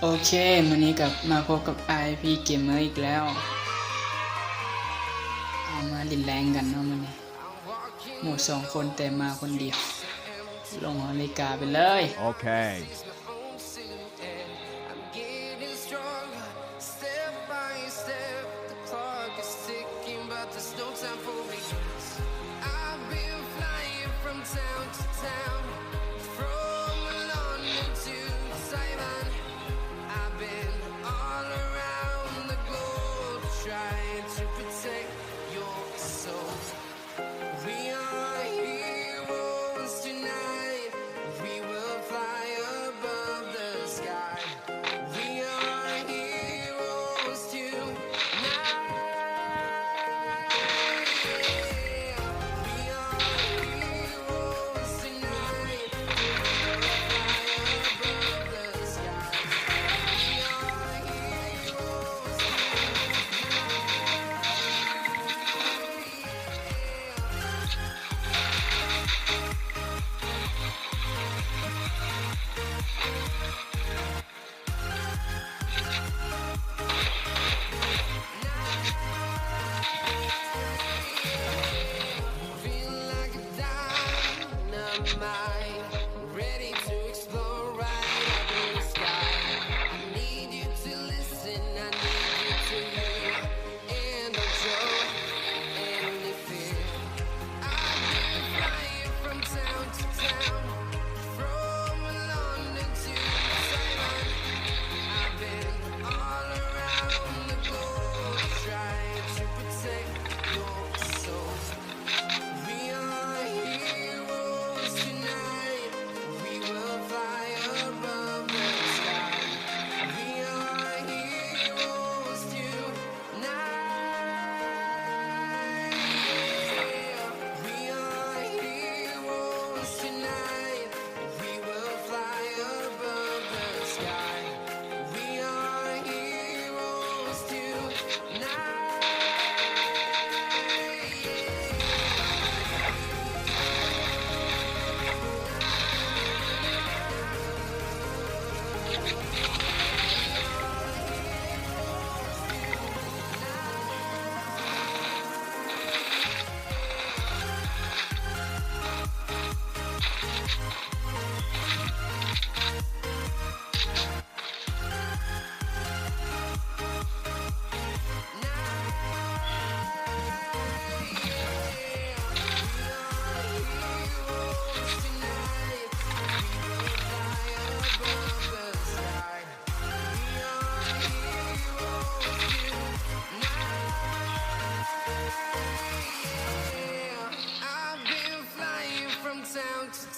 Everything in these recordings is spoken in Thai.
โอเควันนี้กับมาพบกับ IP Gamer อีกแล้วเอามาลินแรงกันเนาะมันนี้หมู่2 คนแต่มาคนเดียวลงนาฬิกาไปเลย Okay.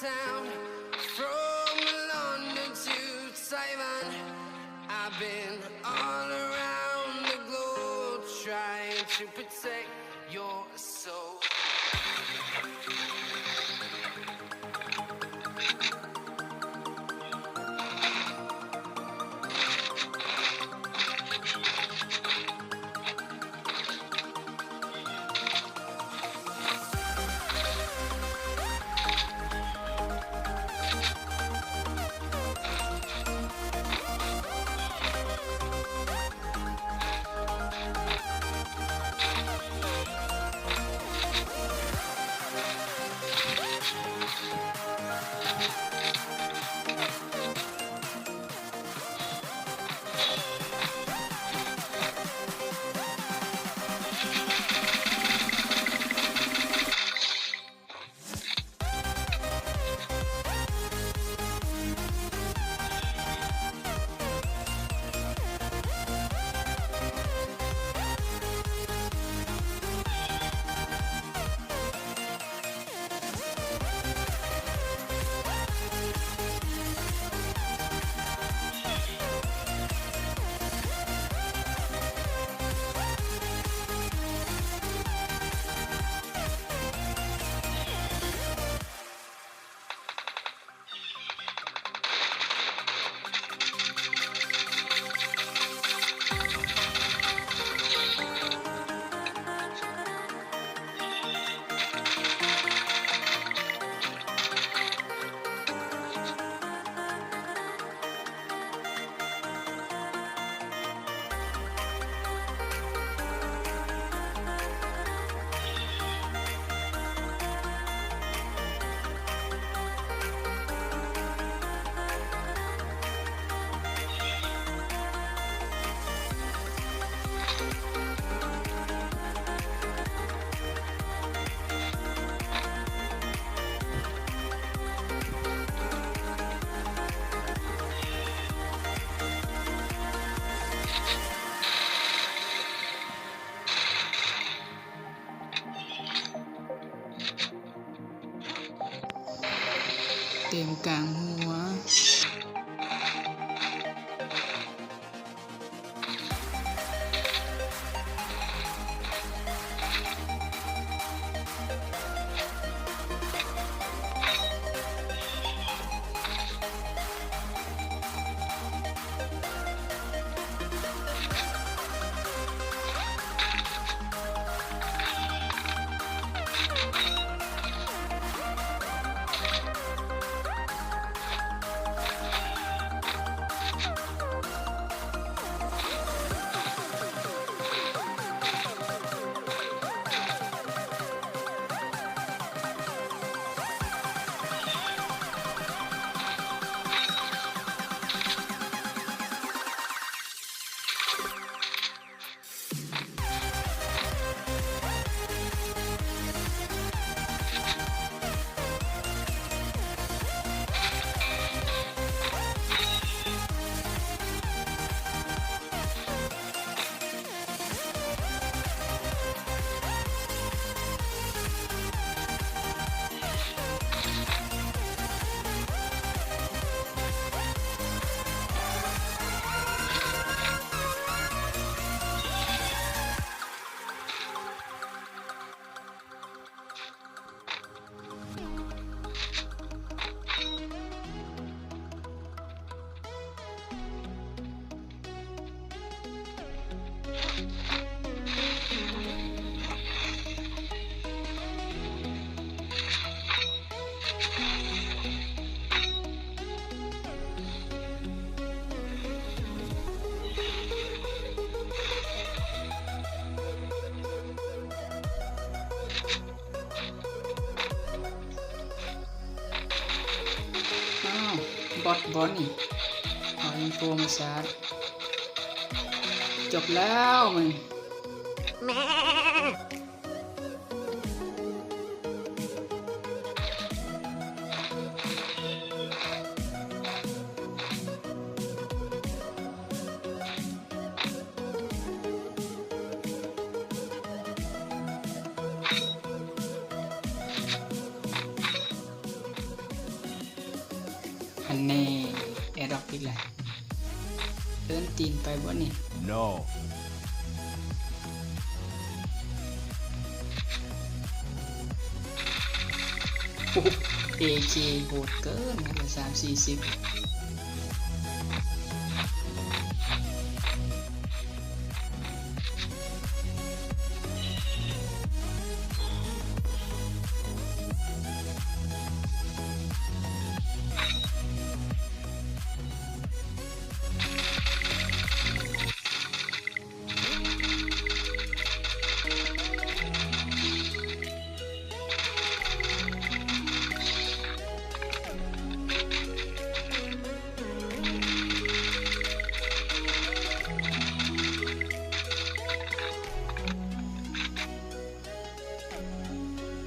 Town, from London to Taiwan, I've been all around the globe trying to protect your soul. กลางหัวบอสนี่เอาอินโฟมาชาร์จจบแล้วมึงอันนี้แอร์ดรอปอีกแล้วเดินตีนไปบ่นี่ No. เอเคโหดเกินนะ340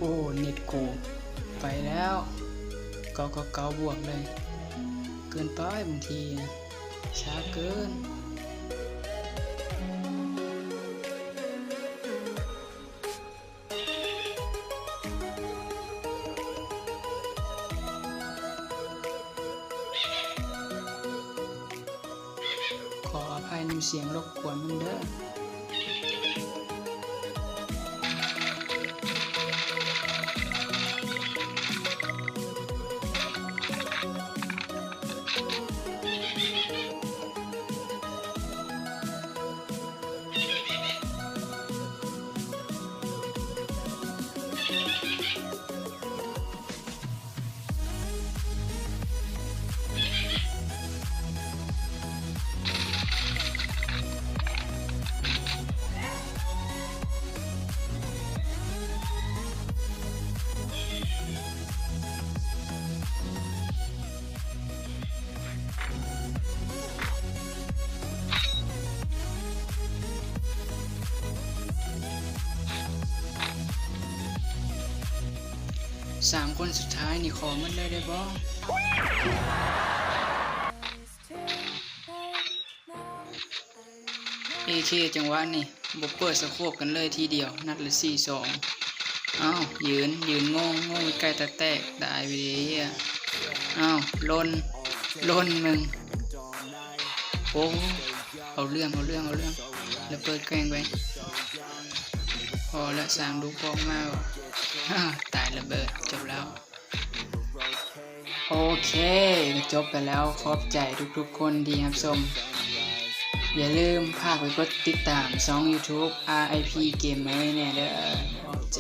โอ้เน็ตกูไปแล้วเกาบวกเลย เกินไปบางทีนะช้าเกินขออภัยในเสียงรบกวนมันเด้อ3 คนสุดท้ายนี่ขอมันเลยได้บ่AK จังหวะนี่บ่เปิดสะโคบกันเลยทีเดียวนัดละ4-2อ้าวยืนงงใกล้ตะแตกตายไปเด้ อ้าวลนมึงโอ้เอาเรื่องแล้วเปิดแกล้งไปพอละสั่งดูพอกมากตายระเบิดจบแล้วโอเคจบไปแล้วขอบใจทุกๆคนที่รับชมอย่าลืมพากไปกดติดตามช่อง YouTube RIP Gamer เนี่ยเด้อขอบใจ